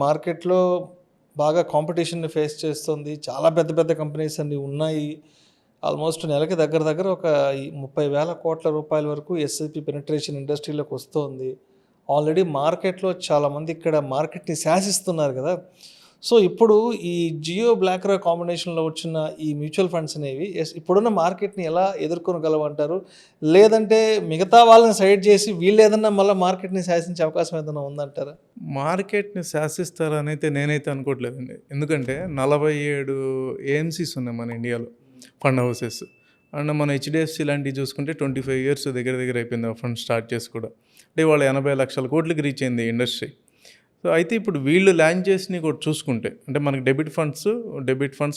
మార్కెట్‌లో బాగా కాంపిటీషన్‌ని ఫేస్ చేస్తుంది. చాలా పెద్ద పెద్ద కంపెనీస్ అన్నీ ఉన్నాయి. ఆల్మోస్ట్ నెలకి దగ్గర దగ్గర ఒక ఈ 30,000 కోట్ల రూపాయల వరకు ఎస్ఐపి పెనిట్రేషన్ ఇండస్ట్రీలోకి వస్తోంది. ఆల్రెడీ మార్కెట్‌లో చాలామంది ఇక్కడ మార్కెట్‌ని శాసిస్తున్నారు గదా! సో, ఇప్పుడు ఈ జియో, బ్లాక్‌రా కాంబినేషన్‌లో వచ్చిన ఈ మ్యూచువల్ ఫండ్స్ అనేవి ఇప్పుడున్న మార్కెట్‌ని ఎలా ఎదుర్కొనగలవంటారు? లేదంటే మిగతా వాళ్ళని సైడ్ చేసి వీళ్ళేదన్నా మళ్ళా మార్కెట్‌ని శాసించే అవకాశం ఏదన్నా ఉందంటారా? మార్కెట్‌ని శాసిస్తారనైతే నేనైతే అనుకోవట్లేదండి. ఎందుకంటే 47 ఏఎంసీస్ ఉన్నాయి మన ఇండియాలో ఫండ్ హౌసెస్. అండ్ మన హెచ్‌డిఎఫ్‌సి లాంటివి చూసుకుంటే 25 ఇయర్స్ దగ్గర దగ్గర అయిపోయింది ఆ ఫండ్ స్టార్ట్ చేసి కూడా. అంటే ఇవాళ 80,00,000 కోట్లకి రీచ్ అయింది ఇండస్ట్రీ. సో, అయితే ఇప్పుడు వీళ్ళు లాంచ్ చేసినవి కూడా చూసుకుంటే అంటే మనకి డెబిట్ ఫండ్స్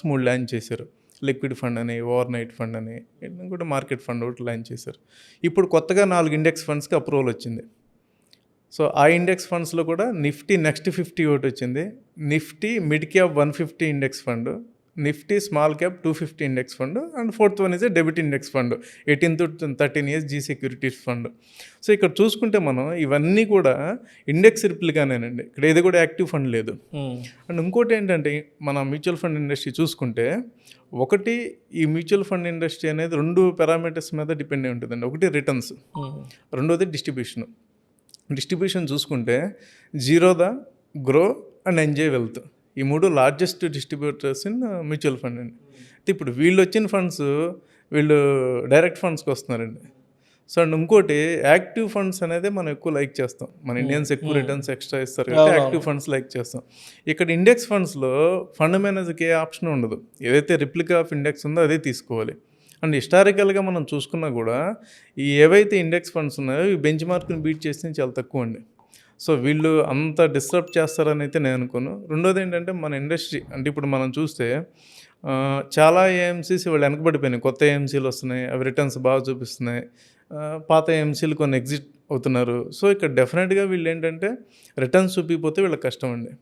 3 లాంచ్ చేశారు. లిక్విడ్ ఫండ్ అని, ఓవర్ నైట్ ఫండ్ అని, ఇంకోటి మార్కెట్ ఫండ్ ఒకటి లాంచ్ చేశారు. ఇప్పుడు కొత్తగా 4 ఇండెక్స్ ఫండ్స్‌కి అప్రూవల్ వచ్చింది. సో, ఆ ఇండెక్స్ ఫండ్స్‌లో కూడా నిఫ్టీ నెక్స్ట్ 50 ఒకటొచ్చింది. Nifty mid cap 150 index fund, Nifty small cap 250 index fund and fourth one is a debit index fund 18-13 years G securities fund. So, ఇక్కడ చూసుకుంటే మనం ఇవన్నీ కూడా ఇండెక్స్ రిప్లికానేనండి. ఇక్కడ ఏది కూడా యాక్టివ్ ఫండ్ లేదు. అండ్ ఇంకోటి ఏంటంటే మన మ్యూచువల్ ఫండ్ ఇండస్ట్రీ చూసుకుంటే ఒకటి ఈ మ్యూచువల్ ఫండ్ ఇండస్ట్రీ అనేది 2 పారామీటర్స్ మీద డిపెండ్ అయి ఉంటుందండి. ఒకటి రిటర్న్స్, రెండోది డిస్ట్రిబ్యూషన్ చూసుకుంటే Zerodha, grow and enjoy wealth ఈ 3 largest distributors in mutual fund అండి. ఇప్పుడు వీళ్ళు వచ్చిన ఫండ్స్ వీళ్ళు డైరెక్ట్ ఫండ్స్కి వస్తున్నారండి. సో, అండ్ ఇంకోటి యాక్టివ్ ఫండ్స్ అనేది మనం ఎక్కువ లైక్ చేస్తాం. మన ఇండియన్స్ ఎక్కువ రిటర్న్స్ ఎక్స్ట్రా ఇస్తారు కాబట్టి యాక్టివ్ ఫండ్స్ లైక్ చేస్తాం. ఇక్కడ ఇండెక్స్ ఫండ్స్లో ఫండ్ మేనేజర్కి ఏ ఆప్షన్ ఉండదు. ఏదైతే రిప్లికా ఆఫ్ ఇండెక్స్ ఉందో అదే తీసుకోవాలి. అండ్ హిస్టారికల్గా మనం చూసుకున్నా కూడా ఈ ఏవైతే ఇండెక్స్ ఫండ్స్ ఉన్నాయో ఈ బెంచ్ మార్క్ని బీట్ చేస్తే చాలా తక్కువ అండి. సో, వీళ్ళు అంత డిస్టర్బ్ చేస్తారని అయితే నేను అనుకోను. రెండోది ఏంటంటే మన ఇండస్ట్రీ అంటే ఇప్పుడు మనం చూస్తే చాలా ఏఎంసీస్ వాళ్ళు వెనకబడిపోయినాయి. కొత్త ఏఎంసీలు వస్తున్నాయి, అవి రిటర్న్స్ బాగా చూపిస్తున్నాయి. పాత ఏఎంసీలు కొన్ని ఎగ్జిట్ అవుతున్నారు. సో, ఇక్కడ డెఫినెట్గా వీళ్ళు ఏంటంటే రిటర్న్స్ చూపించకపోతే వీళ్ళకి కష్టం అండి.